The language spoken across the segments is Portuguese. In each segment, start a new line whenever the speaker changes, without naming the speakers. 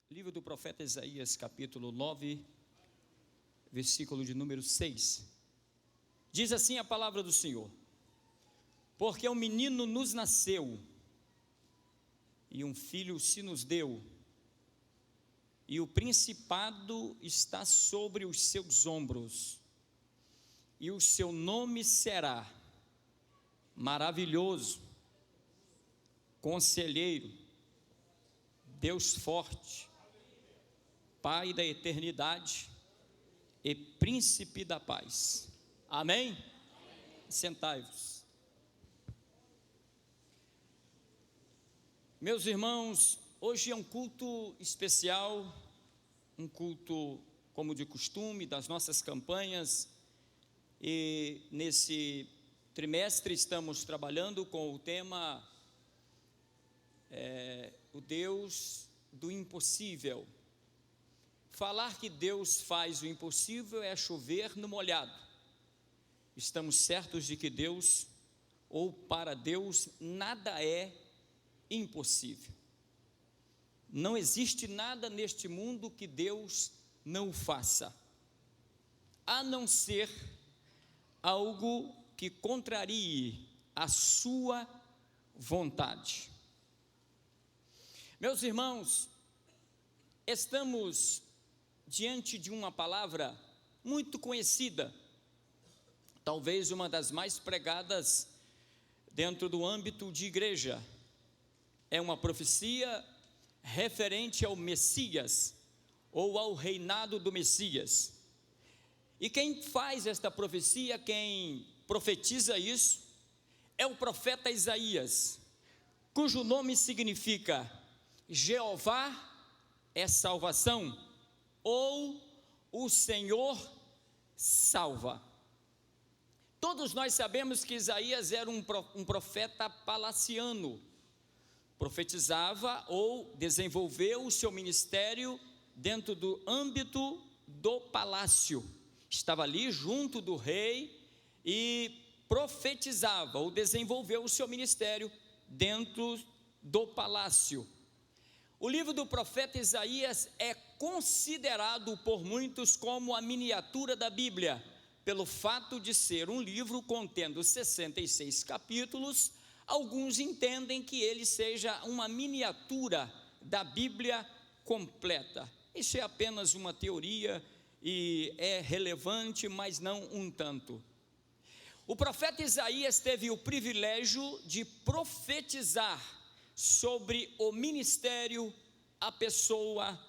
Livro do profeta Isaías, capítulo 9, versículo de número 6. Diz assim a palavra do Senhor: porque um menino nos nasceu, e um filho se nos deu, e o principado está sobre os seus ombros, e o seu nome será Maravilhoso, Conselheiro, Deus Forte, Pai da eternidade e Príncipe da paz. Amém? Sentai-vos. Meus irmãos, hoje é um culto especial, um culto como de costume das nossas campanhas, e nesse trimestre estamos trabalhando com o tema o Deus do impossível. Falar que Deus faz o impossível é chover no molhado. Estamos certos de que Deus, ou para Deus, nada é impossível. Não existe nada neste mundo que Deus não faça, a não ser algo que contrarie a sua vontade. Meus irmãos, estamos diante de uma palavra muito conhecida, talvez uma das mais pregadas dentro do âmbito de igreja. É uma profecia referente ao Messias, ou ao reinado do Messias. E quem faz esta profecia, quem profetiza isso, é o profeta Isaías, cujo nome significa Jeová é salvação, ou o Senhor salva. Todos nós sabemos que Isaías era um profeta palaciano, profetizava ou desenvolveu o seu ministério dentro do âmbito do palácio, estava ali junto do rei e profetizava ou desenvolveu o seu ministério dentro do palácio. O livro do profeta Isaías é considerado por muitos como a miniatura da Bíblia, pelo fato de ser um livro contendo 66 capítulos. Alguns entendem que ele seja uma miniatura da Bíblia completa. Isso é apenas uma teoria e é relevante, mas não um tanto. O profeta Isaías teve o privilégio de profetizar sobre o ministério, a pessoa,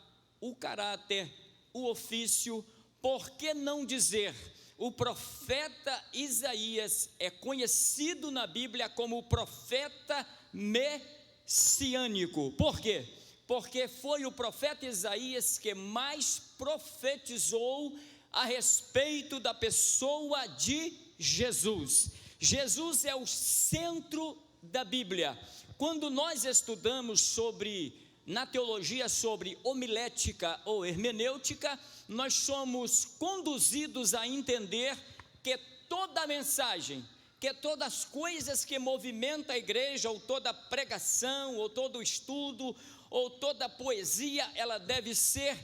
o caráter, o ofício. Por que não dizer, o profeta Isaías é conhecido na Bíblia como o profeta messiânico. Por quê? Porque foi o profeta Isaías que mais profetizou a respeito da pessoa de Jesus. Jesus é o centro da Bíblia. Quando nós estudamos na teologia sobre homilética ou hermenêutica, nós somos conduzidos a entender que toda mensagem, que todas as coisas que movimentam a igreja, ou toda pregação, ou todo estudo, ou toda poesia, ela deve ser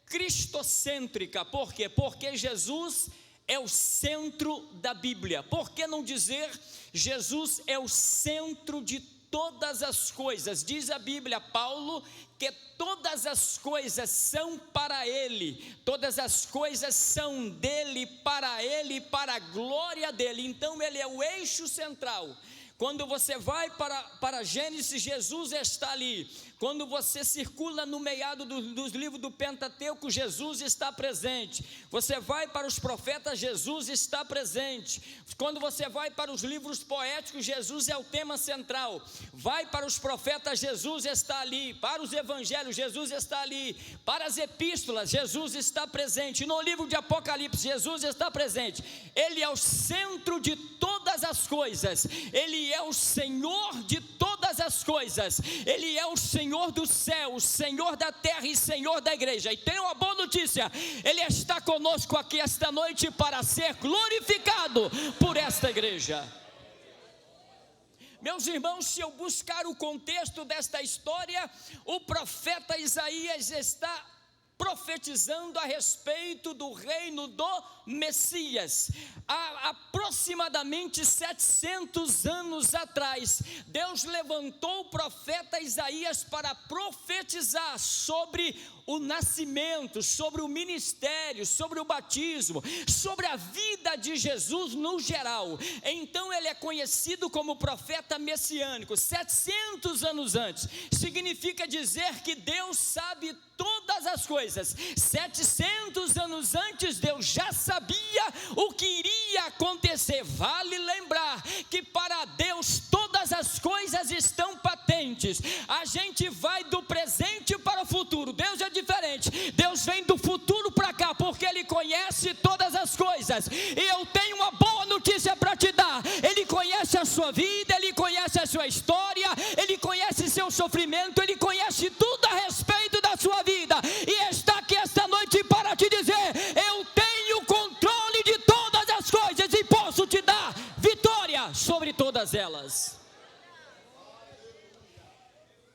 cristocêntrica. Por quê? Porque Jesus é o centro da Bíblia. Por que não dizer, Jesus é o centro de todas as coisas? Diz a Bíblia, Paulo, que todas as coisas são para Ele, todas as coisas são dEle, para a glória dEle. Então Ele é o eixo central. Quando você vai para Gênesis, Jesus está ali. Quando você circula no meado dos livros do Pentateuco, Jesus está presente. Você vai para os profetas, Jesus está presente. Quando você vai para os livros poéticos, Jesus é o tema central. Vai para os profetas, Jesus está ali. Para os evangelhos, Jesus está ali. Para as epístolas, Jesus está presente. No livro de Apocalipse, Jesus está presente. Ele é o centro de todas as coisas. Ele é o Senhor de todas as coisas. Ele é o Senhor do céu, o Senhor da terra e Senhor da igreja. E tem uma boa notícia: Ele está conosco aqui esta noite para ser glorificado por esta igreja. Meus irmãos, se eu buscar o contexto desta história, o profeta Isaías está profetizando a respeito do reino do Messias. Há aproximadamente 700 anos atrás, Deus levantou o profeta Isaías para profetizar sobre o nascimento, sobre o ministério, sobre o batismo, sobre a vida de Jesus no geral. Então ele é conhecido como profeta messiânico. 700 anos antes, significa dizer que Deus sabe todas as coisas. 700 anos antes, Deus já sabia o que iria acontecer. Vale lembrar que para Deus todas as coisas estão patentes. A gente vai do presente para o futuro. Deus é diferente. Deus vem do futuro para cá, porque Ele conhece todas as coisas. E eu tenho uma boa notícia para te dar. Ele conhece a sua vida, Ele conhece a sua história, Ele conhece seu sofrimento, Ele conhece tudo a respeito da sua vida. E está aqui esta noite para te dizer: eu tenho controle de todas as coisas e posso te dar vitória sobre todas elas.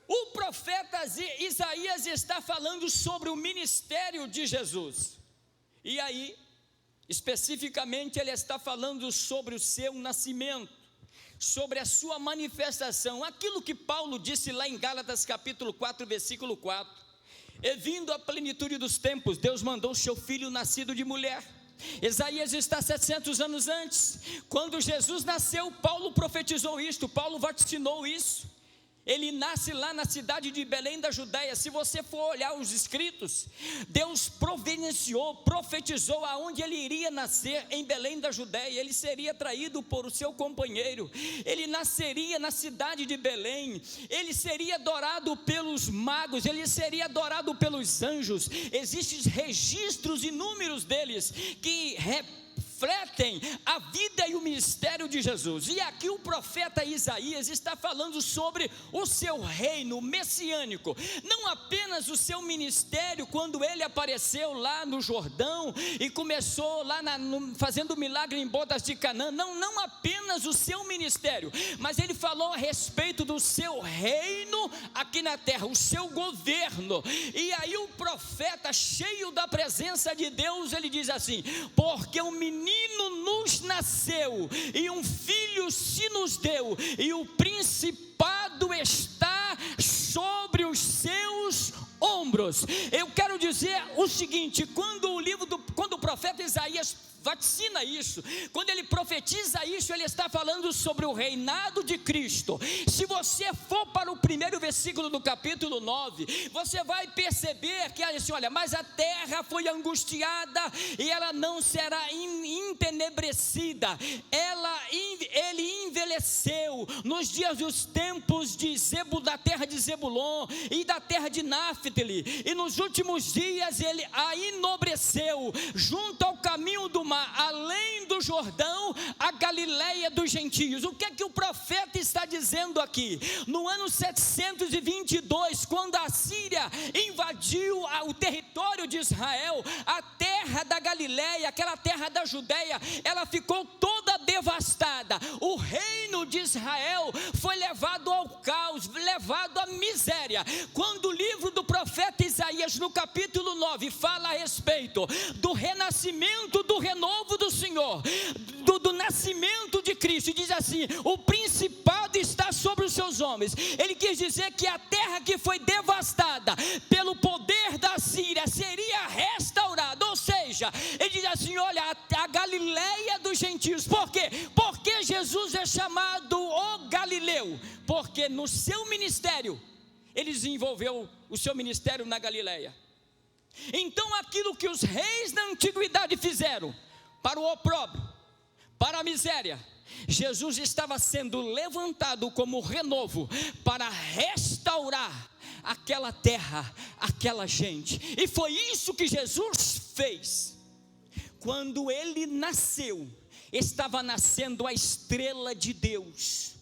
O profeta Isaías está falando sobre o ministério de Jesus. E aí, especificamente, ele está falando sobre o seu nascimento, sobre a sua manifestação. Aquilo que Paulo disse lá em Gálatas capítulo 4, versículo 4. E vindo a plenitude dos tempos, Deus mandou seu filho nascido de mulher. Isaías está 700 anos antes. Quando Jesus nasceu, Paulo profetizou isto, Paulo vaticinou isso. Ele nasce lá na cidade de Belém da Judéia. Se você for olhar os escritos, Deus providenciou, profetizou aonde ele iria nascer, em Belém da Judéia. Ele seria traído por o seu companheiro, ele nasceria na cidade de Belém, ele seria adorado pelos magos, ele seria adorado pelos anjos. Existem registros inúmeros deles que refletem a vida e o ministério de Jesus. E aqui o profeta Isaías está falando sobre o seu reino messiânico, não apenas o seu ministério, quando ele apareceu lá no Jordão e começou lá fazendo milagre em bodas de Canaã, não apenas o seu ministério, mas ele falou a respeito do seu reino aqui na terra, o seu governo. E aí o profeta, cheio da presença de Deus, ele diz assim: porque um menino nos nasceu, e um filho se nos deu, e o principado está sobre os seus ombros. Eu quero dizer o seguinte: quando o profeta Isaías vaticina isso, quando ele profetiza isso, ele está falando sobre o reinado de Cristo. Se você for para o primeiro versículo do capítulo 9, você vai perceber que assim, olha, mas a terra foi angustiada e ela não será entenebrecida. Ele envelheceu nos dias dos tempos da terra de Zebulon e da terra de Náftali, e nos últimos dias ele a enobreceu junto ao caminho do mar, além do Jordão, a Galileia dos gentios. O que é que o profeta está dizendo aqui? No ano 722, quando a Síria invadiu o território de Israel, a terra da Galileia, aquela terra da Judeia, ela ficou toda devastada. O reino de Israel foi levado ao caos, levado à miséria. Quando o livro do profeta Isaías, no capítulo 9, fala a respeito do renascimento, do renovo do Senhor, do nascimento de Cristo, e diz assim: o principado está sobre os seus homens. Ele quis dizer que a terra que foi devastada pelo poder da Síria seria restaurada. Ou seja, ele diz assim: olha, a Galileia dos gentios. Por quê? Porque Jesus é chamado o Galileu, porque no seu ministério ele desenvolveu o seu ministério na Galileia. Então aquilo que os reis da antiguidade fizeram para o opróbrio, para a miséria, Jesus estava sendo levantado como renovo para restaurar aquela terra, aquela gente. E foi isso que Jesus fez. Quando ele nasceu, estava nascendo a estrela de Deus.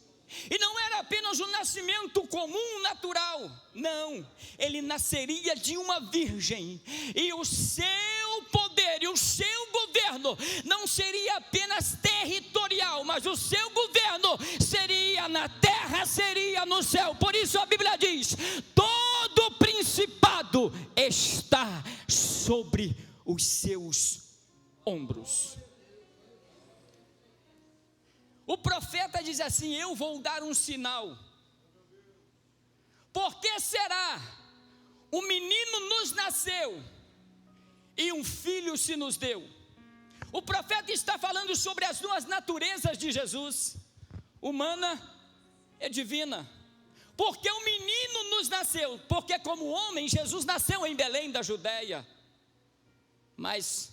E não era apenas um nascimento comum, natural. Não, ele nasceria de uma virgem, e o seu poder e o seu governo não seria apenas territorial, mas o seu governo seria na terra, seria no céu. Por isso a Bíblia diz: todo principado está sobre os seus ombros. O profeta diz assim: eu vou dar um sinal. Por que será? Um menino nos nasceu e um filho se nos deu. O profeta está falando sobre as duas naturezas de Jesus, humana e divina. Porque um menino nos nasceu, porque como homem Jesus nasceu em Belém da Judéia, mas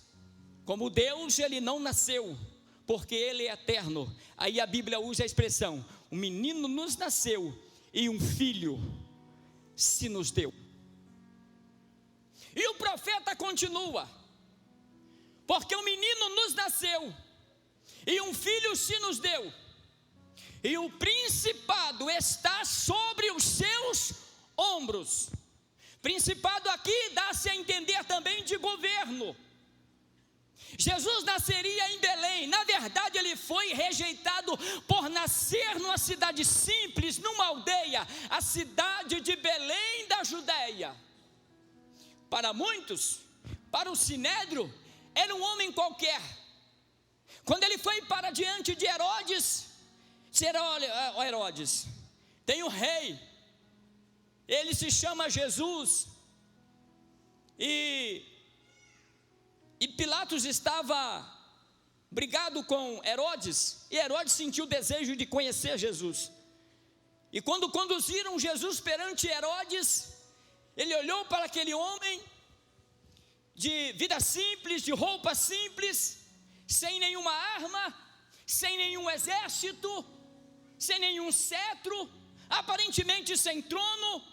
como Deus ele não nasceu, porque ele é eterno. Aí a Bíblia usa a expressão: um menino nos nasceu e um filho se nos deu. E o profeta continua: porque um menino nos nasceu e um filho se nos deu, e o principado está sobre os seus ombros. Principado aqui dá-se a entender também de governo. Jesus nasceria em Belém. Na verdade ele foi rejeitado por nascer numa cidade simples, numa aldeia, a cidade de Belém da Judéia. Para muitos, para o Sinédrio, era um homem qualquer. Quando ele foi para diante de Herodes, disseram: olha, Herodes, tem um rei, ele se chama Jesus. E Pilatos estava brigado com Herodes, e Herodes sentiu o desejo de conhecer Jesus. E quando conduziram Jesus perante Herodes, ele olhou para aquele homem de vida simples, de roupa simples, sem nenhuma arma, sem nenhum exército, sem nenhum cetro, aparentemente sem trono.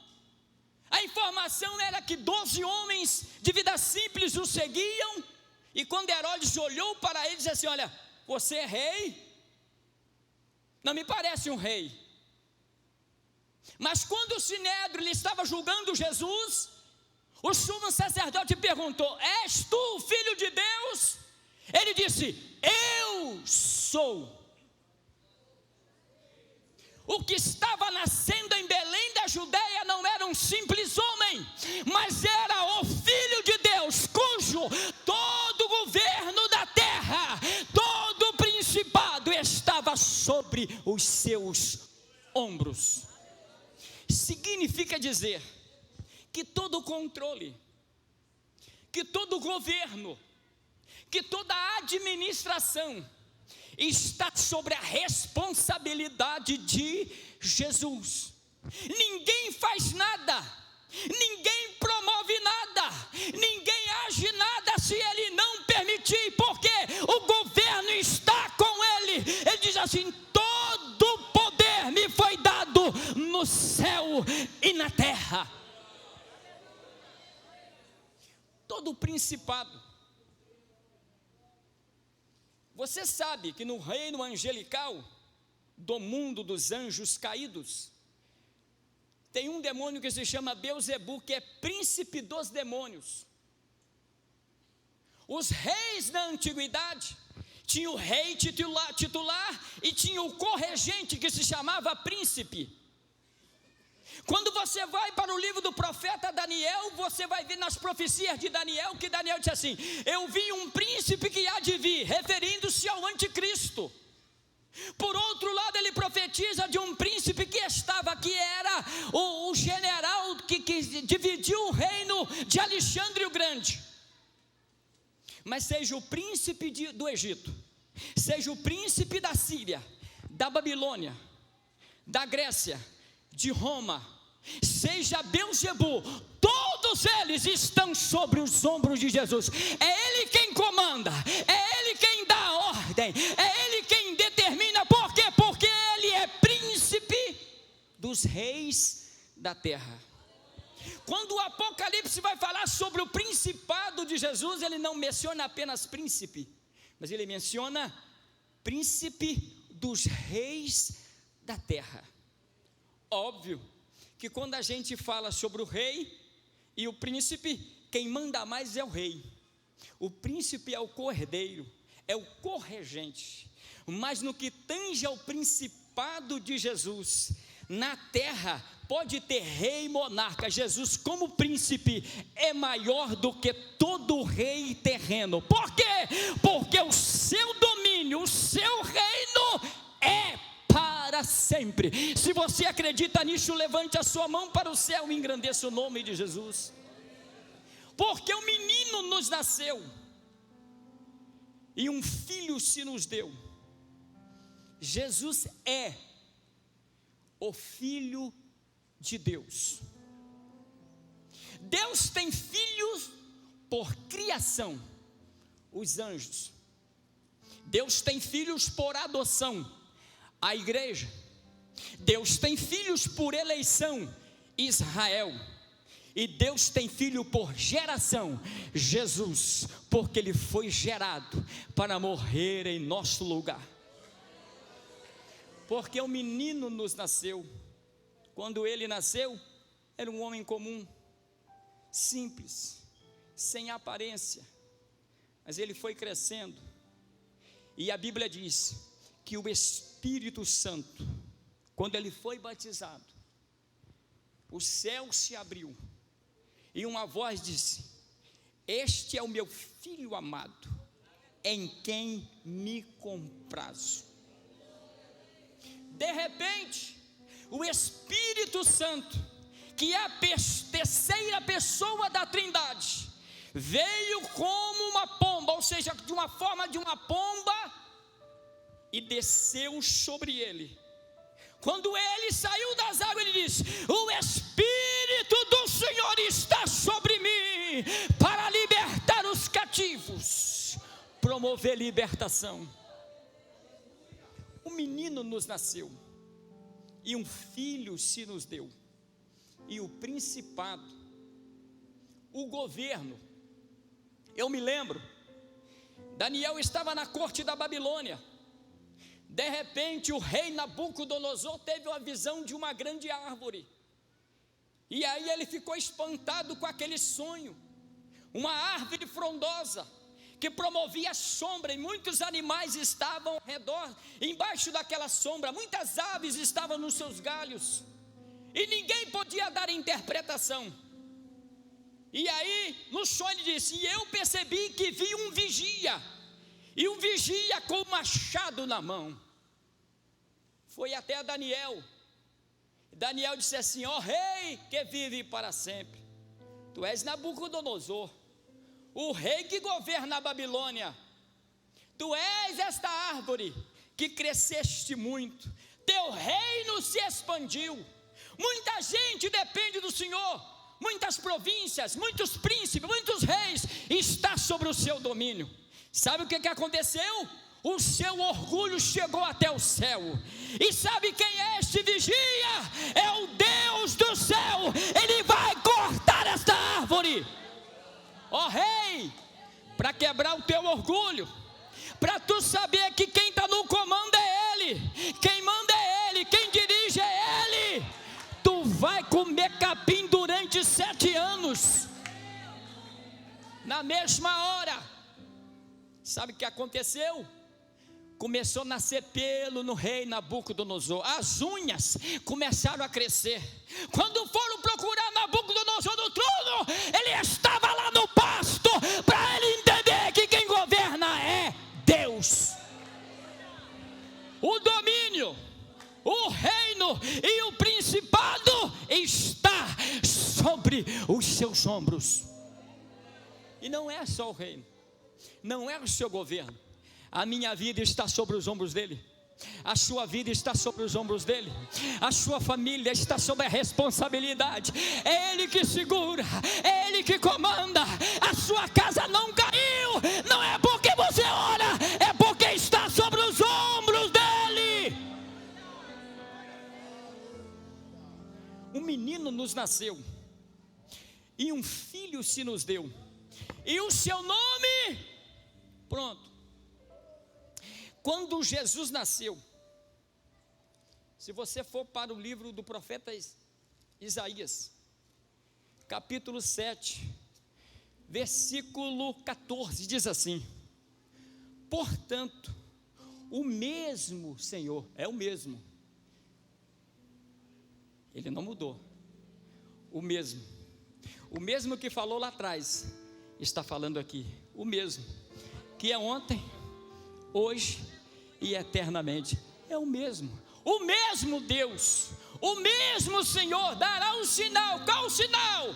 A informação era que 12 homens de vida simples o seguiam. E quando Herodes olhou para ele, disse assim: olha, você é rei? Não me parece um rei. Mas quando o Sinédrio ele estava julgando Jesus, o sumo sacerdote perguntou: és tu o filho de Deus? Ele disse: eu sou. O que estava nascendo em Belém da Judéia não era um simples homem, mas era o Filho de Deus, cujo todo governo da terra, todo principado estava sobre os seus ombros. Significa dizer que todo controle, que todo governo, que toda administração está sobre a responsabilidade de Jesus. Ninguém faz nada, ninguém promove nada, ninguém age nada se ele não permitir, porque o governo está com ele. Ele diz assim: todo poder me foi dado no céu e na terra. Todo principado. Você sabe que no reino angelical, do mundo dos anjos caídos, tem um demônio que se chama Beelzebu, que é príncipe dos demônios. Os reis da antiguidade tinham o rei titular e tinha o corregente, que se chamava príncipe. Quando você vai para o livro do profeta Daniel, você vai ver nas profecias de Daniel, que Daniel disse assim: eu vi um príncipe que há de vir, referindo-se ao anticristo. Por outro lado, ele profetiza de um príncipe que estava, que era o general que dividiu o reino de Alexandre o Grande. Mas seja o príncipe do Egito, seja o príncipe da Síria, da Babilônia, da Grécia, de Roma, seja Beelzebu, todos eles estão sobre os ombros de Jesus. É ele quem comanda, é ele quem dá a ordem, é ele quem determina. Por quê? Porque ele é príncipe dos reis da terra. Quando o Apocalipse vai falar sobre o principado de Jesus, ele não menciona apenas príncipe, mas ele menciona príncipe dos reis da terra. Óbvio que quando a gente fala sobre o rei e o príncipe, quem manda mais é o rei. O príncipe é o cordeiro, é o corregente. Mas no que tange ao principado de Jesus, na terra pode ter rei e monarca. Jesus, como príncipe, é maior do que todo rei terreno. Por quê? Porque o seu domínio, o seu reino é para sempre. Se você acredita nisso, levante a sua mão para o céu e engrandeça o nome de Jesus. Porque um menino nos nasceu e um filho se nos deu. Jesus é o Filho de Deus. Deus tem filhos por criação, os anjos. Deus tem filhos por adoção, a igreja. Deus tem filhos por eleição, Israel. E Deus tem filho por geração, Jesus, porque Ele foi gerado para morrer em nosso lugar. Porque o menino nos nasceu. Quando ele nasceu, era um homem comum, simples, sem aparência, mas ele foi crescendo, e a Bíblia diz que o Espírito Santo, quando ele foi batizado, o céu se abriu, e uma voz disse: este é o meu filho amado, em quem me comprazo. De repente, o Espírito Santo, que é a terceira pessoa da Trindade, veio como uma pomba, ou seja, de uma forma de uma pomba, e desceu sobre ele. Quando ele saiu das águas, ele disse: o Espírito do Senhor está sobre mim, para libertar os cativos, promover libertação. Um menino nos nasceu, e um filho se nos deu, e o principado, o governo. Eu me lembro, Daniel estava na corte da Babilônia. De repente o rei Nabucodonosor teve uma visão de uma grande árvore, e aí ele ficou espantado com aquele sonho. Uma árvore frondosa, que promovia sombra, e muitos animais estavam ao redor, embaixo daquela sombra, muitas aves estavam nos seus galhos, e ninguém podia dar interpretação. E aí, no sonho ele disse: e eu percebi que vi um vigia, e um vigia com um machado na mão. Foi até Daniel. Daniel disse assim: ó rei que vive para sempre, tu és Nabucodonosor, o rei que governa a Babilônia. Tu és esta árvore que cresceste muito, teu reino se expandiu, muita gente depende do Senhor, muitas províncias, muitos príncipes, muitos reis está sobre o seu domínio. Sabe o que aconteceu? O seu orgulho chegou até o céu. E sabe quem é este vigia? É o Deus do céu. Ele vai cortar esta árvore, ó rei, para quebrar o teu orgulho, para tu saber que quem está no comando é Ele, quem manda é Ele, quem dirige é Ele. Tu vai comer capim durante 7 anos. Na mesma hora, sabe o que aconteceu? Começou a nascer pelo no rei Nabucodonosor, as unhas começaram a crescer. Quando foram procurar Nabucodonosor no trono, ele estava lá no pasto, para ele entender que quem governa é Deus. O domínio, o reino e o principado está sobre os seus ombros. E não é só o reino, não é o seu governo. A minha vida está sobre os ombros dele, a sua vida está sobre os ombros dele, a sua família está sob a responsabilidade. É Ele que segura, é Ele que comanda. A sua casa não caiu, não é porque você ora, é porque está sobre os ombros dele. Um menino nos nasceu, e um filho se nos deu, e o seu nome, pronto. Quando Jesus nasceu, se você for para o livro do profeta Isaías, capítulo 7, versículo 14, diz assim: portanto, o mesmo Senhor, é o mesmo, Ele não mudou, o mesmo que falou lá atrás, está falando aqui, o mesmo, que é ontem, hoje e eternamente, é o mesmo Deus, o mesmo Senhor dará um sinal. Qual o sinal?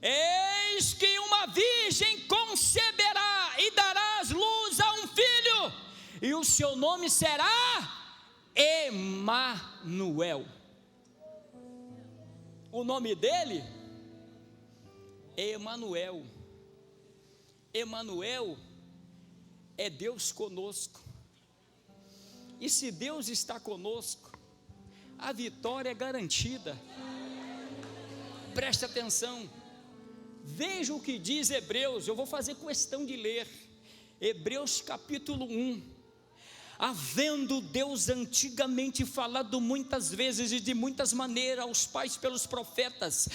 Eis que uma virgem conceberá e darás luz a um filho, e o seu nome será Emanuel. O nome dele? Emanuel. Emanuel é Deus conosco. E se Deus está conosco, a vitória é garantida. Preste atenção. Veja o que diz Hebreus. Eu vou fazer questão de ler Hebreus capítulo 1. Havendo Deus antigamente falado muitas vezes e de muitas maneiras aos pais pelos profetas,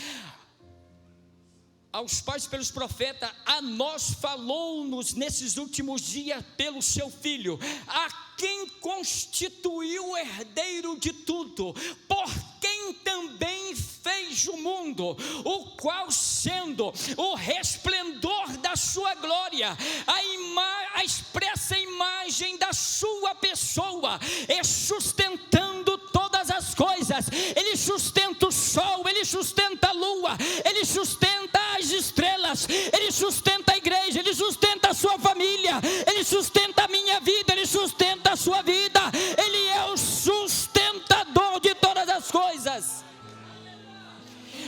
a nós falou-nos nesses últimos dias pelo seu Filho, a quem constituiu o herdeiro de tudo, por quem também fez o mundo, o qual sendo o resplendor da sua glória, a expressa imagem da sua pessoa, e sustentando todas as coisas, Ele sustenta o sol, Ele sustenta a lua, Ele sustenta as estrelas, Ele sustenta a igreja, Ele sustenta a sua família, Ele sustenta a minha vida, Ele sustenta a sua vida, Ele é o sustentador de todas as coisas,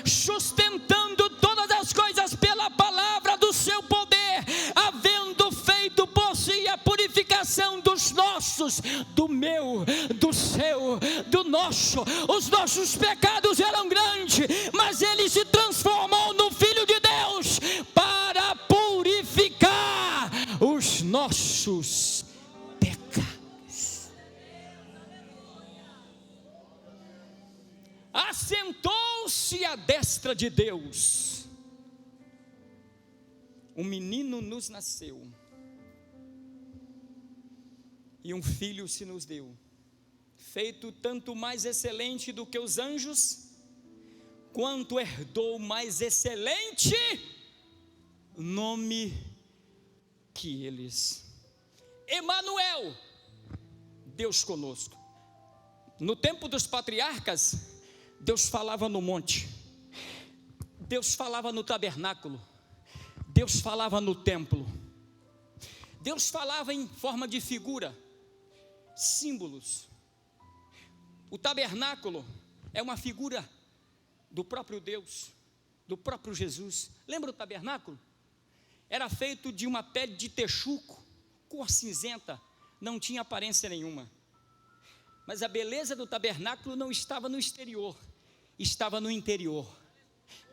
sustentando todas as coisas pela palavra do seu poder, havendo feito por si a purificação dos nossos, do meu, do seu, do nosso. Os nossos pecados eram grandes, mas Ele se transformou no Filho de Deus para purificar os nossos pecados. Assentou-se à destra de Deus. Um menino nos nasceu, e um filho se nos deu, feito tanto mais excelente do que os anjos, quanto herdou mais excelente nome que eles. Emanuel, Deus conosco. No tempo dos patriarcas, Deus falava no monte, Deus falava no tabernáculo, Deus falava no templo, Deus falava em forma de figura, símbolos. O tabernáculo é uma figura do próprio Deus, do próprio Jesus. Lembra o tabernáculo? Era feito de uma pele de texuco, cor cinzenta, não tinha aparência nenhuma. Mas a beleza do tabernáculo não estava no exterior, estava no interior.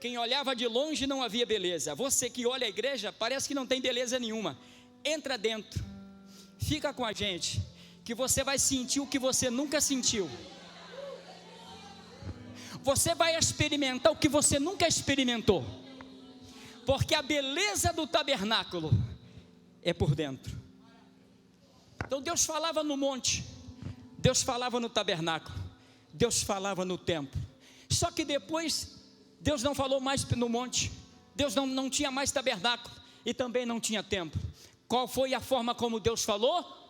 Quem olhava de longe não havia beleza. Você que olha a igreja, parece que não tem beleza nenhuma. Entra dentro, fica com a gente, que você vai sentir o que você nunca sentiu. Você vai experimentar o que você nunca experimentou, porque a beleza do tabernáculo é por dentro. Então Deus falava no monte, Deus falava no tabernáculo, Deus falava no templo. Só que depois Deus não falou mais no monte, Deus não tinha mais tabernáculo e também não tinha templo. Qual foi a forma como Deus falou?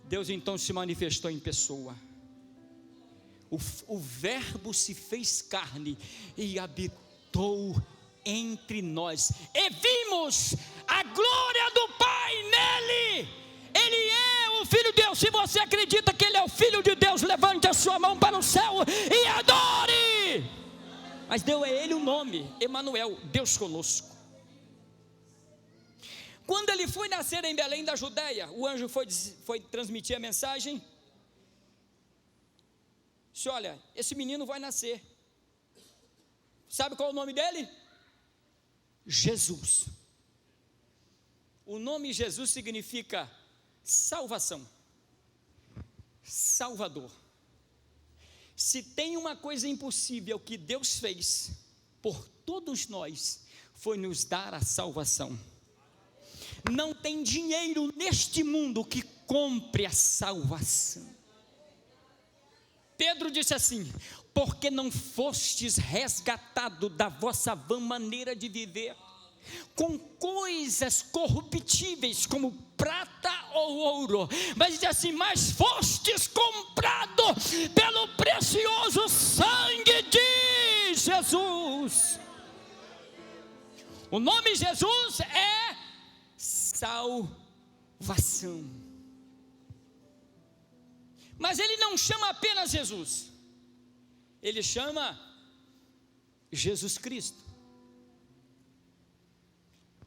Deus então se manifestou em pessoa. O verbo se fez carne e habitou entre nós, e vimos a glória do Pai nele. Ele é o Filho de Deus. Se você acredita que Ele é o Filho de Deus, levante a sua mão para o céu e adore. Mas deu a Ele o nome, Emanuel, Deus conosco. Quando Ele foi nascer em Belém da Judeia, o anjo foi transmitir a mensagem. Disse: olha, esse menino vai nascer. Sabe qual é o nome dele? Jesus. O nome Jesus significa salvação, Salvador. Se tem uma coisa impossível que Deus fez por todos nós, foi nos dar a salvação. não tem dinheiro neste mundo que compre a salvação. Pedro disse assim: porque não fostes resgatado da vossa vã maneira de viver, com coisas corruptíveis como prata ou ouro, mas diz assim: mas fostes comprado pelo precioso sangue de Jesus. O nome Jesus é salvação. Mas ele não chama apenas Jesus, ele chama Jesus Cristo.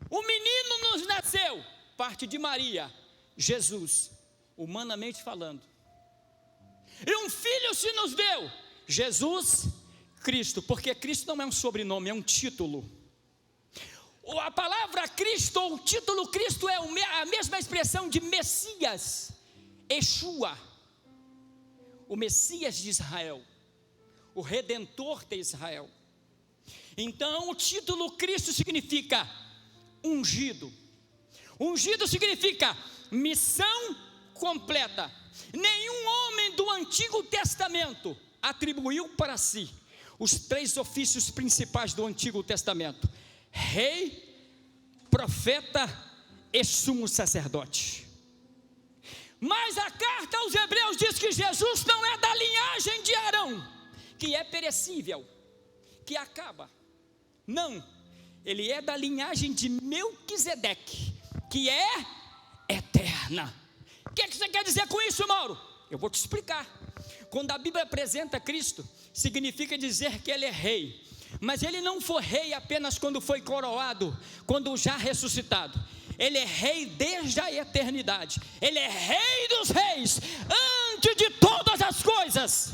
O menino nos nasceu, parte de Maria, Jesus, humanamente falando. E um filho se nos deu, Jesus Cristo, porque Cristo não é um sobrenome, é um título. A palavra Cristo, ou o título Cristo, é a mesma expressão de Messias, Yeshua, o Messias de Israel, o Redentor de Israel. Então o título Cristo significa ungido. Ungido significa missão completa. Nenhum homem do Antigo Testamento atribuiu para si os 3 ofícios principais do Antigo Testamento: rei, profeta e sumo sacerdote. Mas a carta aos Hebreus diz que Jesus não é da linhagem de Arão, que é perecível, que acaba. Não, ele é da linhagem de Melquisedeque, que é eterna. O que você quer dizer com isso, Mauro? Eu vou te explicar. Quando a Bíblia apresenta Cristo, significa dizer que ele é rei. Mas ele não foi rei apenas quando foi coroado, quando já ressuscitado. Ele é rei desde a eternidade. Ele é rei dos reis, antes de todas as coisas.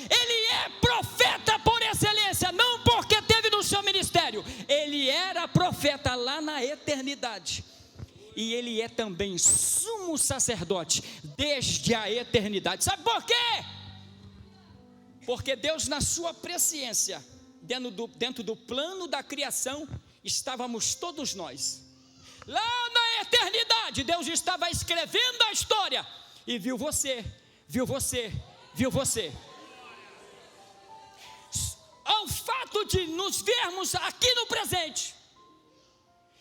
Ele é profeta por excelência, não porque teve no seu ministério. Ele era profeta lá na eternidade. E ele é também sumo sacerdote desde a eternidade. Sabe por quê? Porque Deus, na sua presciência, dentro do plano da criação, estávamos todos nós. Lá na eternidade, Deus estava escrevendo a história e viu você, viu você, viu você. Ao fato de nos vermos aqui no presente,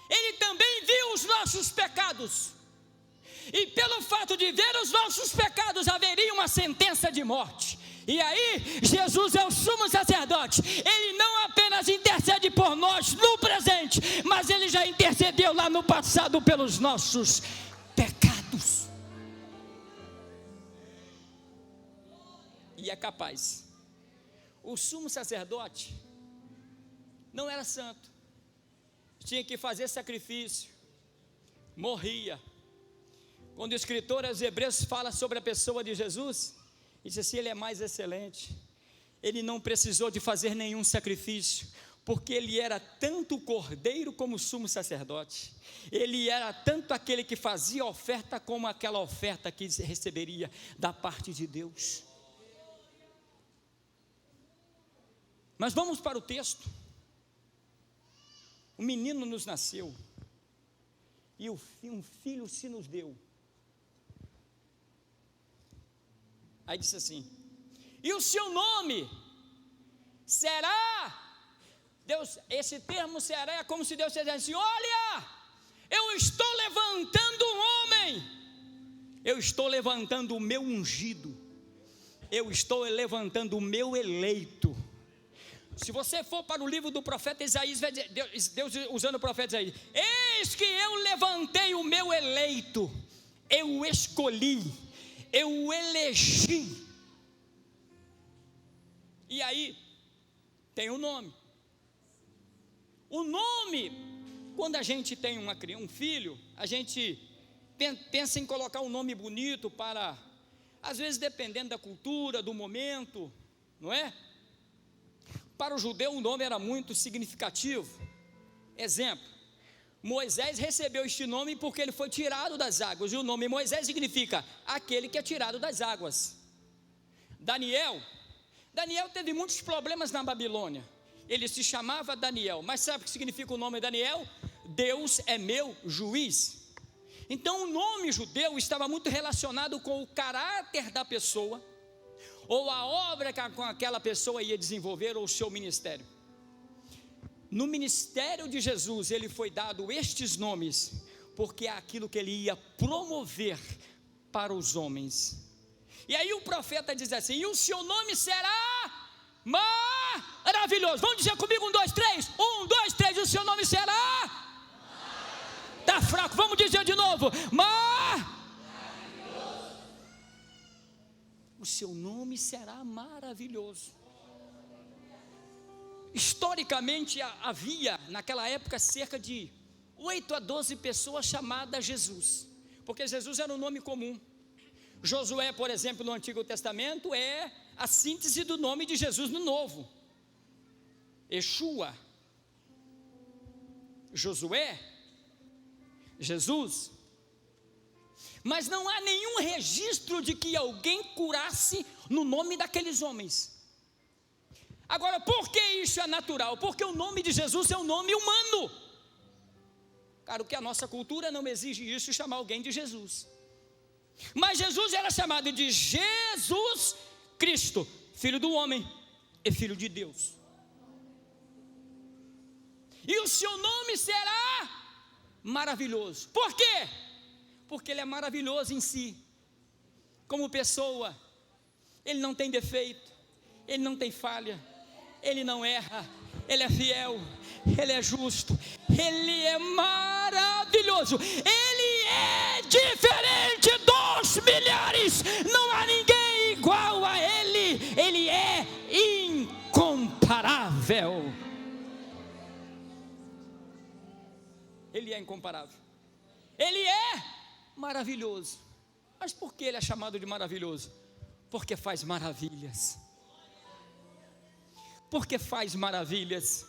Ele também viu os nossos pecados. E pelo fato de ver os nossos pecados, haveria uma sentença de morte. E aí, Jesus é o sumo sacerdote. Ele não apenas intercede por nós no presente, mas Ele já intercedeu lá no passado pelos nossos pecados. E é capaz. O sumo sacerdote não era santo, tinha que fazer sacrifício, morria. Quando o escritor aos Hebreus fala sobre a pessoa de Jesus, diz assim: ele é mais excelente, ele não precisou de fazer nenhum sacrifício, porque ele era tanto o cordeiro como o sumo sacerdote. Ele era tanto aquele que fazia oferta como aquela oferta que receberia da parte de Deus. Mas vamos para o texto. O menino nos nasceu e um filho se nos deu. Aí disse assim: e o seu nome será, Deus, esse termo será é como se Deus dissesse assim: olha, eu estou levantando um homem, eu estou levantando o meu ungido, eu estou levantando o meu eleito. Se você for para o livro do profeta Isaías, vai dizer, Deus usando o profeta Isaías: eis que eu levantei o meu eleito, eu o escolhi, eu o elegi. E aí tem um nome. O nome, quando a gente tem um filho, a gente pensa em colocar um nome bonito para, às vezes dependendo da cultura, do momento, não é? Para o judeu o nome era muito significativo. Exemplo: Moisés recebeu este nome porque ele foi tirado das águas, e o nome Moisés significa aquele que é tirado das águas. Daniel teve muitos problemas na Babilônia, ele se chamava Daniel, mas sabe o que significa o nome Daniel? Deus é meu juiz. Então o nome judeu estava muito relacionado com o caráter da pessoa, ou a obra que com aquela pessoa ia desenvolver, ou o seu ministério. No ministério de Jesus, ele foi dado estes nomes, porque é aquilo que ele ia promover para os homens. E aí o profeta diz assim: e o seu nome será maravilhoso. Vamos dizer comigo, 1, 2, 3, 1, 2, 3, o seu nome será... Está fraco, vamos dizer de novo, o seu nome será maravilhoso. Historicamente havia naquela época cerca de 8 a 12 pessoas chamadas Jesus, porque Jesus era um nome comum. Josué, por exemplo, no Antigo Testamento é a síntese do nome de Jesus no Novo. Yeshua, Josué, Jesus. Mas não há nenhum registro de que alguém curasse no nome daqueles homens. Agora, por que isso é natural? Porque o nome de Jesus é um nome humano. Claro que a nossa cultura não exige isso, chamar alguém de Jesus. Mas Jesus era chamado de Jesus Cristo, Filho do homem e Filho de Deus. E o seu nome será maravilhoso. Por quê? Porque ele é maravilhoso em si. Como pessoa, ele não tem defeito, ele não tem falha, ele não erra, ele é fiel, ele é justo, ele é maravilhoso, ele é diferente dos milhares, não há ninguém igual a ele, ele é incomparável. Ele é incomparável, ele é maravilhoso. Mas por que ele é chamado de maravilhoso? Porque faz maravilhas. Porque faz maravilhas.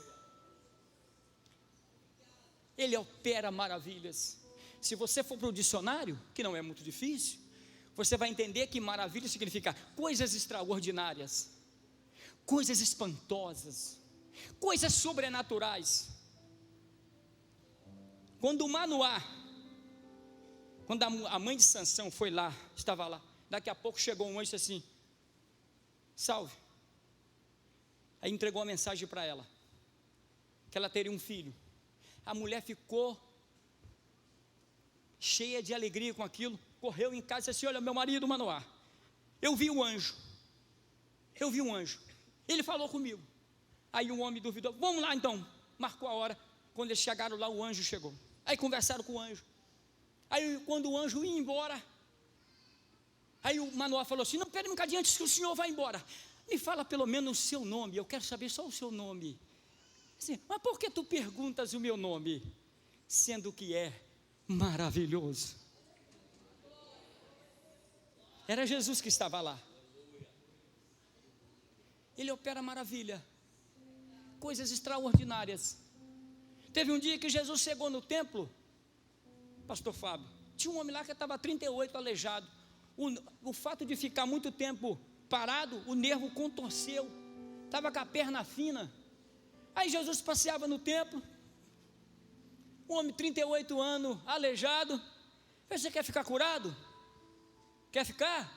Ele opera maravilhas. Se você for para o dicionário, que não é muito difícil, você vai entender que maravilha significa coisas extraordinárias, coisas espantosas, coisas sobrenaturais. Quando Manoá, quando a mãe de Sansão foi lá, estava lá, daqui a pouco chegou um anjo e disse assim: salve. Aí entregou uma mensagem para ela, que ela teria um filho. A mulher ficou cheia de alegria com aquilo, correu em casa e disse assim: olha, meu marido Manoá, eu vi um anjo, ele falou comigo. Aí o homem duvidou, vamos lá então, marcou a hora. Quando eles chegaram lá, o anjo chegou. Aí conversaram com o anjo. Aí quando o anjo ia embora, aí o Manoá falou assim: não, pera um bocadinho antes que o senhor vá embora, me fala pelo menos o seu nome, eu quero saber só o seu nome. Assim, mas por que tu perguntas o meu nome, sendo que é maravilhoso? Era Jesus que estava lá. Ele opera maravilha, coisas extraordinárias. Teve um dia que Jesus chegou no templo, pastor Fábio, tinha um homem lá que estava 38 aleijado. O fato de ficar muito tempo parado, o nervo contorceu, estava com a perna fina. Aí Jesus passeava no templo, um homem 38 anos, aleijado. Você quer ficar curado? Quer ficar?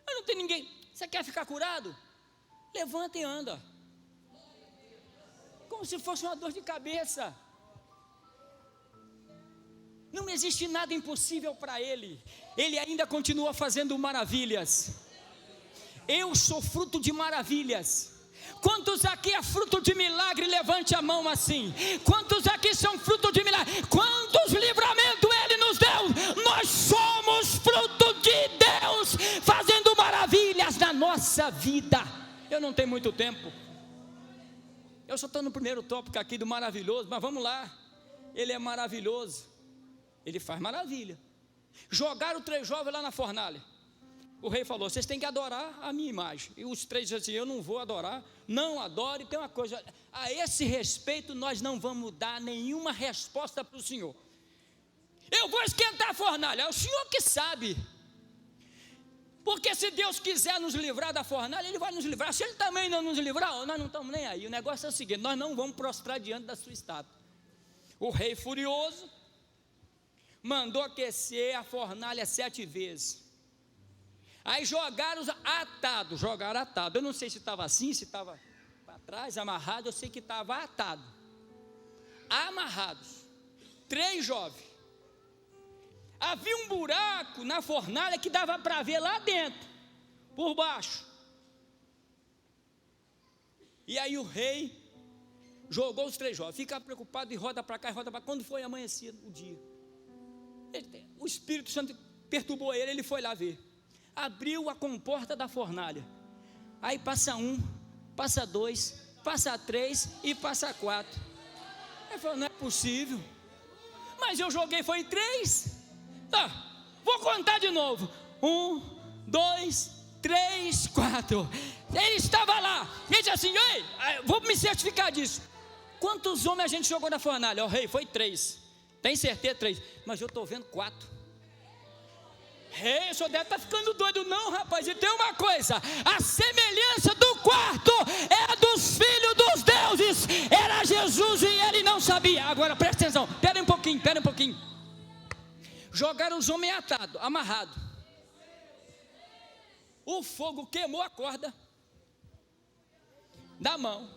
Mas não tem ninguém. Você quer ficar curado? Levanta e anda. Como se fosse uma dor de cabeça. Não existe nada impossível para ele. Ele ainda continua fazendo maravilhas. Eu sou fruto de maravilhas. Quantos aqui é fruto de milagre? Levante a mão assim. Quantos aqui são fruto de milagre? Quantos livramentos ele nos deu? Nós somos fruto de Deus, fazendo maravilhas na nossa vida. Eu não tenho muito tempo. Eu só estou no primeiro tópico aqui do maravilhoso, mas vamos lá. Ele é maravilhoso, ele faz maravilha. Jogaram 3 jovens lá na fornalha. O rei falou: vocês têm que adorar a minha imagem. E os 3 disseram assim: eu não vou adorar. Não adore. Tem uma coisa, a esse respeito nós não vamos dar nenhuma resposta para o senhor. Eu vou esquentar a fornalha, é o senhor que sabe. Porque se Deus quiser nos livrar da fornalha, Ele vai nos livrar. Se Ele também não nos livrar, nós não estamos nem aí. O negócio é o seguinte: nós não vamos prostrar diante da sua estátua. O rei furioso mandou aquecer a fornalha 7 vezes. Aí jogaram atado. Eu não sei se estava assim, se estava para trás, amarrado. Eu sei que estava atado. Amarrados. 3 jovens. Havia um buraco na fornalha que dava para ver lá dentro, por baixo. E aí o rei jogou os 3 jovens. Fica preocupado e roda para cá e roda para cá. Quando foi amanhecido o dia, o Espírito Santo perturbou ele, ele foi lá ver. Abriu a comporta da fornalha. Aí passa 1, passa 2, passa 3 e passa 4. Ele falou, não é possível. Mas eu joguei, foi 3. Vou contar de novo. 1, 2, 3, 4. Ele estava lá. Ele disse assim, ei, vou me certificar disso. Quantos homens a gente jogou na fornalha? O rei, foi 3. Tem certeza? 3. Mas eu estou vendo 4. Rei, o senhor deve estar ficando doido. Não, rapaz, e tem uma coisa: a semelhança do quarto é a dos filhos dos deuses. Era Jesus e ele não sabia. Agora presta atenção, espera um pouquinho. Jogaram os homens atados, amarrados. O fogo queimou a corda da mão,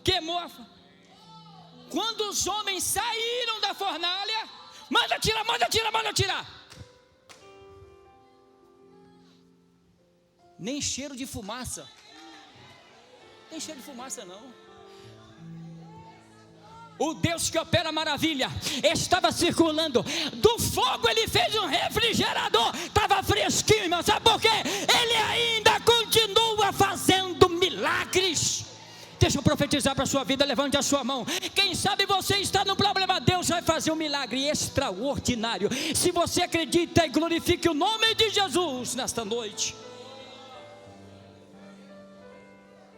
Quando os homens saíram da fornalha, manda tirar. Nem cheiro de fumaça. Não. O Deus que opera maravilha estava circulando. Do fogo ele fez um refrigerador. Estava fresquinho, irmão. Sabe por quê? Ele ainda continua fazendo milagres. Deixa eu profetizar para a sua vida. Levante a sua mão. Quem sabe você está no problema, Deus vai fazer um milagre extraordinário. Se você acredita, e glorifique o nome de Jesus nesta noite.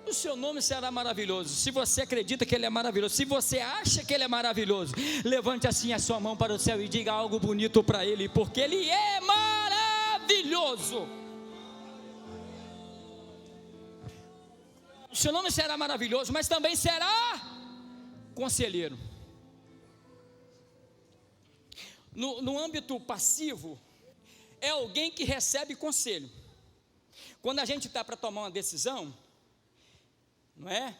O seu nome será maravilhoso. Se você acredita que Ele é maravilhoso, se você acha que Ele é maravilhoso, levante assim a sua mão para o céu e diga algo bonito para Ele, porque Ele é maravilhoso. O seu nome será maravilhoso, mas também será conselheiro. No âmbito passivo, é alguém que recebe conselho. Quando a gente está para tomar uma decisão, não é?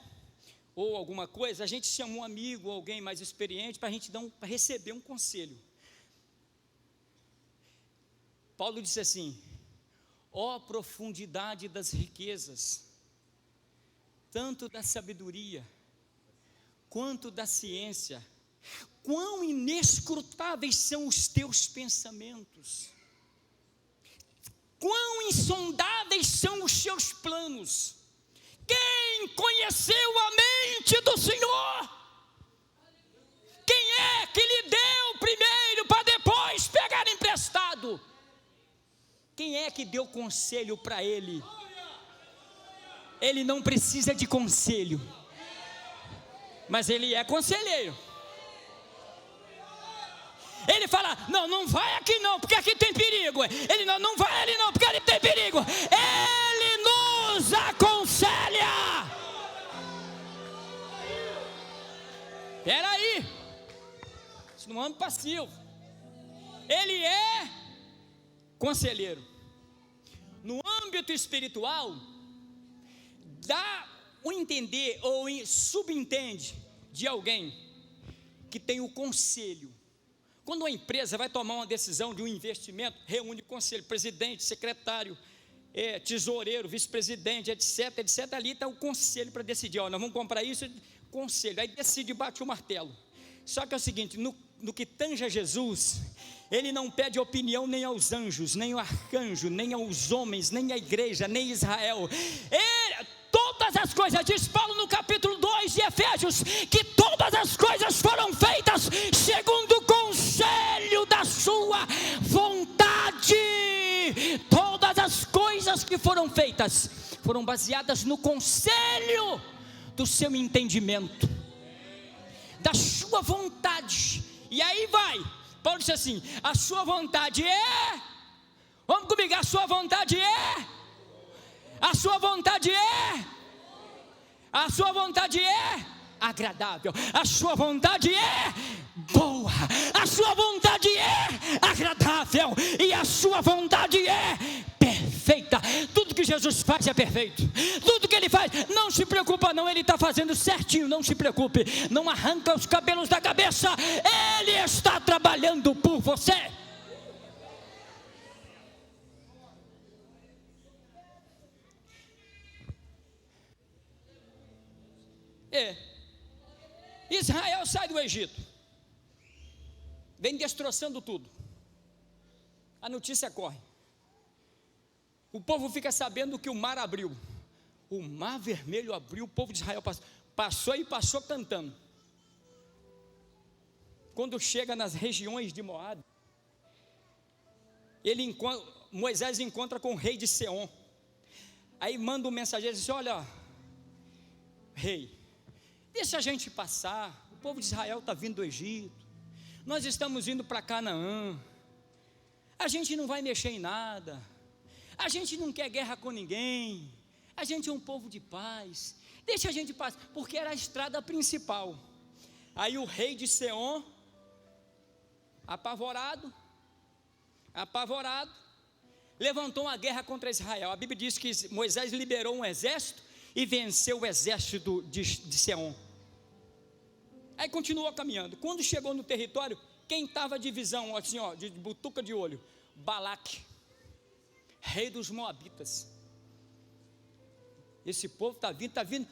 Ou alguma coisa, a gente chama um amigo, alguém mais experiente, para a gente para receber um conselho. Paulo disse assim: ó profundidade das riquezas, tanto da sabedoria, quanto da ciência, quão inescrutáveis são os teus pensamentos, quão insondáveis são os seus planos. Quem conheceu a mente do Senhor? Quem é que lhe deu primeiro para depois pegar emprestado? Quem é que deu conselho para ele? Ele não precisa de conselho, mas ele é conselheiro. Ele fala, não vai aqui não, porque aqui tem perigo. Ele não vai ali não, porque ali tem perigo. Ele nos aconselha. Espera aí, isso não é passivo. Ele é conselheiro. No âmbito espiritual, dá o entender ou subentende de alguém que tem o conselho. Quando uma empresa vai tomar uma decisão de um investimento, reúne conselho, presidente, secretário, tesoureiro, vice-presidente, etc. Ali está o conselho para decidir, nós vamos comprar isso, conselho, aí decide, bate o martelo. Só que é o seguinte, no que tange a Jesus, ele não pede opinião nem aos anjos, nem ao arcanjo, nem aos homens, nem à igreja, nem a Israel. Todas as coisas, diz Paulo no capítulo 2 de Efésios, que todas as coisas foram feitas segundo o conselho da sua vontade. Todas as coisas que foram feitas foram baseadas no conselho do seu entendimento, da sua vontade. E aí vai, Paulo disse assim: a sua vontade é, vamos comigo, a sua vontade é agradável, a sua vontade é boa, a sua vontade é agradável e a sua vontade é perfeita. Tudo que Jesus faz é perfeito, tudo que Ele faz, não se preocupa não, Ele está fazendo certinho, não se preocupe, não arranca os cabelos da cabeça, Ele está trabalhando por você. Israel sai do Egito, vem destroçando tudo, a notícia corre, o povo fica sabendo que o mar abriu, o mar vermelho abriu, o povo de Israel passou cantando. Quando chega nas regiões de Moabe, Moisés encontra com o rei de Seom, aí manda um mensageiro e diz: olha, rei, deixa a gente passar, o povo de Israel está vindo do Egito, nós estamos indo para Canaã, a gente não vai mexer em nada, a gente não quer guerra com ninguém, a gente é um povo de paz, deixa a gente passar, porque era a estrada principal. Aí o rei de Seom, apavorado, levantou uma guerra contra Israel. A Bíblia diz que Moisés liberou um exército e venceu o exército de Seom. Aí continuou caminhando. Quando chegou no território, quem estava de visão, assim, de butuca de olho? Balaque, rei dos Moabitas. Esse povo está vindo.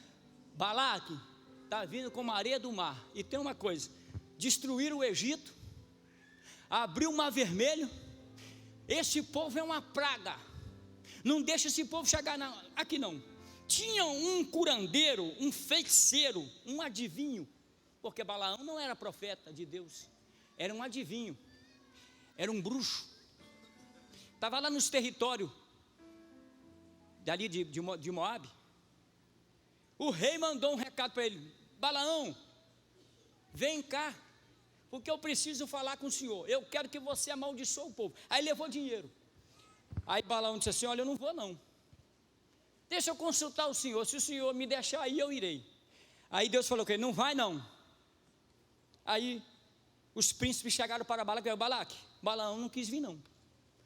Balaque está vindo como a areia do mar. E tem uma coisa: destruíram o Egito, abriu o mar vermelho. Esse povo é uma praga, não deixa esse povo chegar aqui não. Tinha um curandeiro, um feiticeiro, um adivinho, porque Balaão não era profeta de Deus, era um adivinho, era um bruxo, estava lá nos territórios dali de Moabe. O rei mandou um recado para ele: Balaão, vem cá, porque eu preciso falar com o senhor, eu quero que você amaldiçoe o povo. Aí levou dinheiro. Aí Balaão disse assim: olha, eu não vou não, deixa eu consultar o senhor, se o senhor me deixar aí, eu irei. Aí Deus falou que ele não vai não. Aí os príncipes chegaram para Balaque: Balaque, Balaão não quis vir não.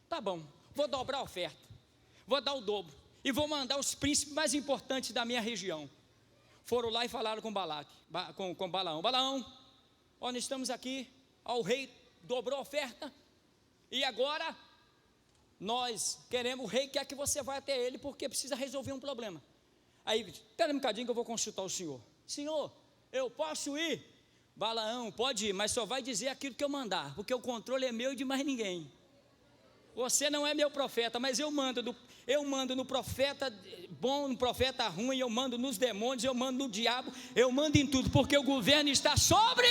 Tá bom, vou dobrar a oferta, vou dar o dobro, e vou mandar os príncipes mais importantes da minha região. Foram lá e falaram com Balaque, com Balaão: Balaão, ó, nós estamos aqui, ó, o rei dobrou a oferta, e agora o rei quer que você vá até ele, porque precisa resolver um problema. Aí, espera um bocadinho que eu vou consultar o senhor. Senhor, eu posso ir? Balaão, pode ir, mas só vai dizer aquilo que eu mandar, porque o controle é meu e de mais ninguém. Você não é meu profeta, mas eu mando no profeta bom, no profeta ruim, eu mando nos demônios, eu mando no diabo, eu mando em tudo, porque o governo está sobre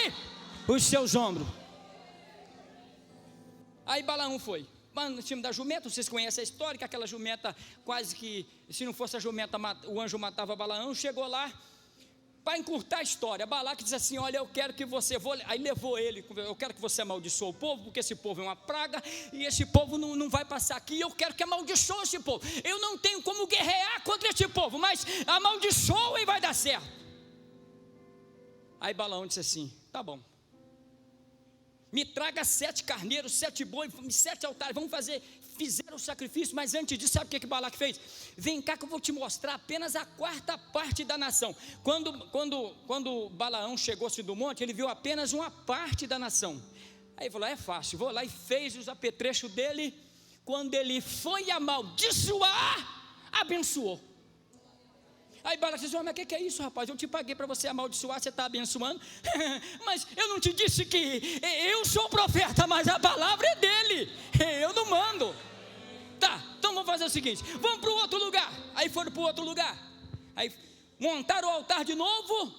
os seus ombros. Aí Balaão foi, no time da jumenta, vocês conhecem a história, que aquela jumenta, quase que, se não fosse a jumenta, o anjo matava Balaão. Chegou lá, para encurtar a história, Balaque diz assim: olha, eu quero que você, aí levou ele, eu quero que você amaldiçoe o povo, porque esse povo é uma praga, e esse povo não vai passar aqui, eu quero que amaldiçoe esse povo, eu não tenho como guerrear contra esse povo, mas amaldiçoa e vai dar certo. Aí Balaão disse assim: tá bom, me traga 7 carneiros, 7 bois, 7 altares, vamos fazer. Fizeram o sacrifício, mas antes disso, sabe o que Balaque fez? Vem cá que eu vou te mostrar apenas a 4ª parte da nação. Quando Balaão chegou-se do monte, ele viu apenas uma parte da nação. Aí ele falou: é fácil, vou lá, e fez os apetrechos dele. Quando ele foi amaldiçoar, abençoou. Aí Balaque disse: mas o que é isso, rapaz? Eu te paguei para você amaldiçoar, você está abençoando. Mas eu não te disse que eu sou o profeta, mas a palavra é dele, eu não mando. Tá, então vamos fazer o seguinte: vamos para o outro lugar. Aí foram para o outro lugar, aí montaram o altar de novo,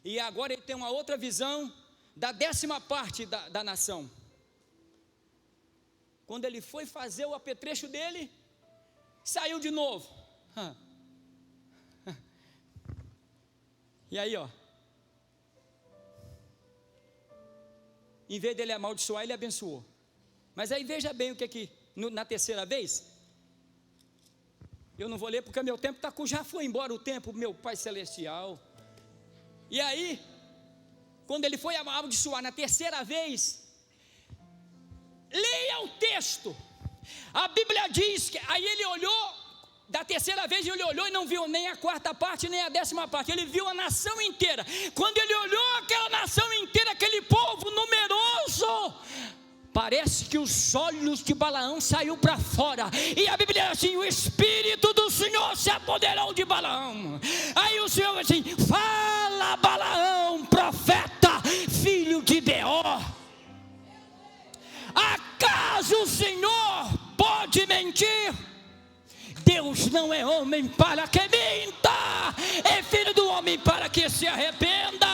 e agora ele tem uma outra visão da 10ª parte da nação. Quando ele foi fazer o apetrecho dele, saiu de novo. E aí, em vez dele amaldiçoar, ele abençoou. Mas aí veja bem o que na terceira vez, eu não vou ler porque meu tempo já foi embora o tempo, meu Pai Celestial. E aí, quando ele foi amaldiçoar na terceira vez, leia o texto. A Bíblia diz que aí ele olhou, da terceira vez ele olhou e não viu nem a quarta parte, nem a 10ª parte. Ele viu a nação inteira. Quando ele olhou aquela nação inteira, aquele povo numeroso, parece que os olhos de Balaão saiu para fora. E a Bíblia diz assim: o Espírito do Senhor se apoderou de Balaão. Aí o Senhor diz assim: fala, Balaão, profeta, filho de Beor, acaso o Senhor pode mentir? Deus não é homem para que minta, é filho do homem para que se arrependa.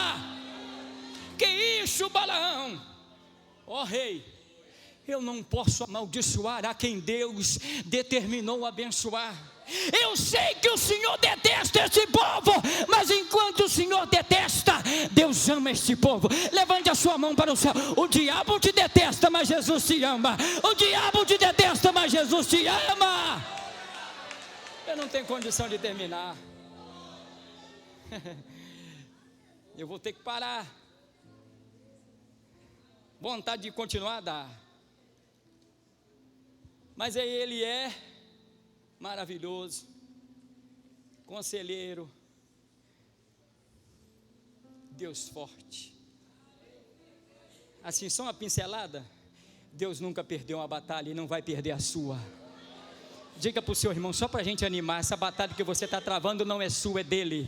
Que isso, Balaão? Ó rei, eu não posso amaldiçoar a quem Deus determinou abençoar. Eu sei que o Senhor detesta esse povo, mas enquanto o Senhor detesta, Deus ama este povo. Levante a sua mão para o céu. O diabo te detesta, mas Jesus te ama. O diabo te detesta, mas Jesus te ama. Eu não tenho condição de terminar. Eu vou ter que parar. Vontade de continuar dá. Mas aí ele é maravilhoso, conselheiro, Deus forte. Assim, só uma pincelada. Deus nunca perdeu uma batalha e não vai perder a sua. Diga para o seu irmão, só para a gente animar: essa batalha que você está travando não é sua, é dele.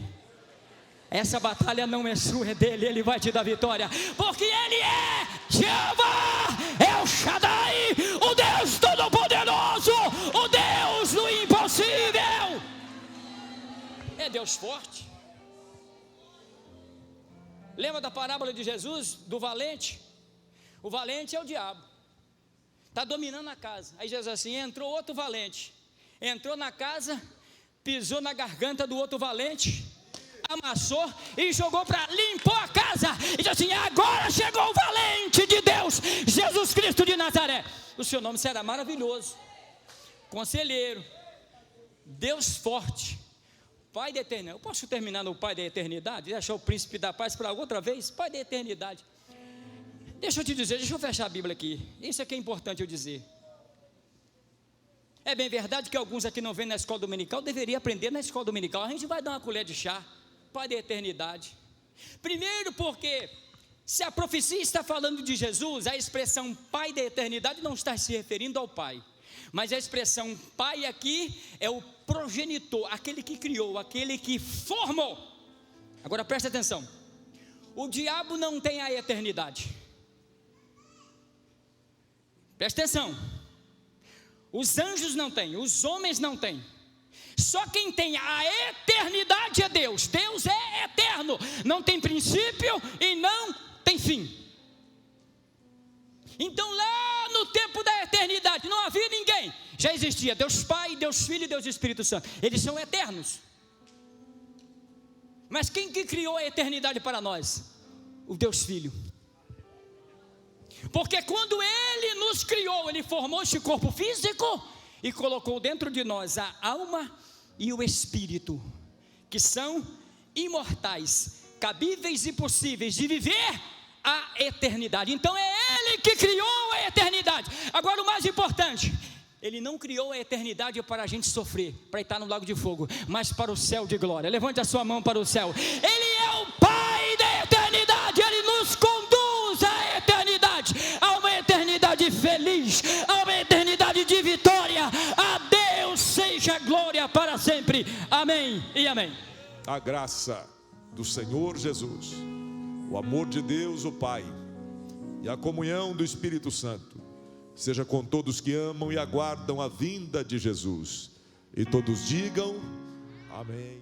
Essa batalha não é sua, é dele. Ele vai te dar vitória, porque ele é Jeová, é o Shaddai, o Deus Todo-Poderoso, o Deus do impossível. É Deus forte. Lembra da parábola de Jesus, do valente? O valente é o diabo, está dominando a casa. Aí Jesus assim: entrou outro valente, entrou na casa, pisou na garganta do outro valente, amassou e jogou para, limpou a casa, e disse assim: agora chegou o valente de Deus, Jesus Cristo de Nazaré. O seu nome será maravilhoso, conselheiro, Deus forte, Pai da eternidade. Eu posso terminar no Pai da eternidade? Deixar o príncipe da paz para outra vez? Pai da eternidade. Deixa eu te dizer, deixa eu fechar a Bíblia aqui. Isso aqui é importante eu dizer. É bem verdade que alguns aqui não vêm na escola dominical, deveria aprender na escola dominical. A gente vai dar uma colher de chá. Pai da eternidade. Primeiro porque, se a profecia está falando de Jesus, a expressão Pai da eternidade não está se referindo ao Pai, mas a expressão Pai aqui é o progenitor, aquele que criou, aquele que formou. Agora presta atenção: o diabo não tem a eternidade. Presta atenção: os anjos não têm, os homens não têm. Só quem tem a eternidade é Deus. Deus é eterno, não tem princípio e não tem fim. Então lá no tempo da eternidade não havia ninguém, já existia Deus Pai, Deus Filho e Deus Espírito Santo. Eles são eternos. Mas quem que criou a eternidade para nós? O Deus Filho. Porque quando Ele nos criou, Ele formou este corpo físico e colocou dentro de nós a alma e o espírito, que são imortais, cabíveis e possíveis de viver a eternidade. Então é Ele que criou a eternidade. Agora o mais importante: Ele não criou a eternidade para a gente sofrer, para estar no lago de fogo, mas para o céu de glória. Levante a sua mão para o céu. Ele é o Pai da eternidade. Ele nos conduz à eternidade, a uma eternidade feliz, a uma eternidade de vitória. A Deus seja glória para sempre. Amém e amém.
A graça do Senhor Jesus, o amor de Deus o Pai e a comunhão do Espírito Santo seja com todos que amam e aguardam a vinda de Jesus. E todos digam amém.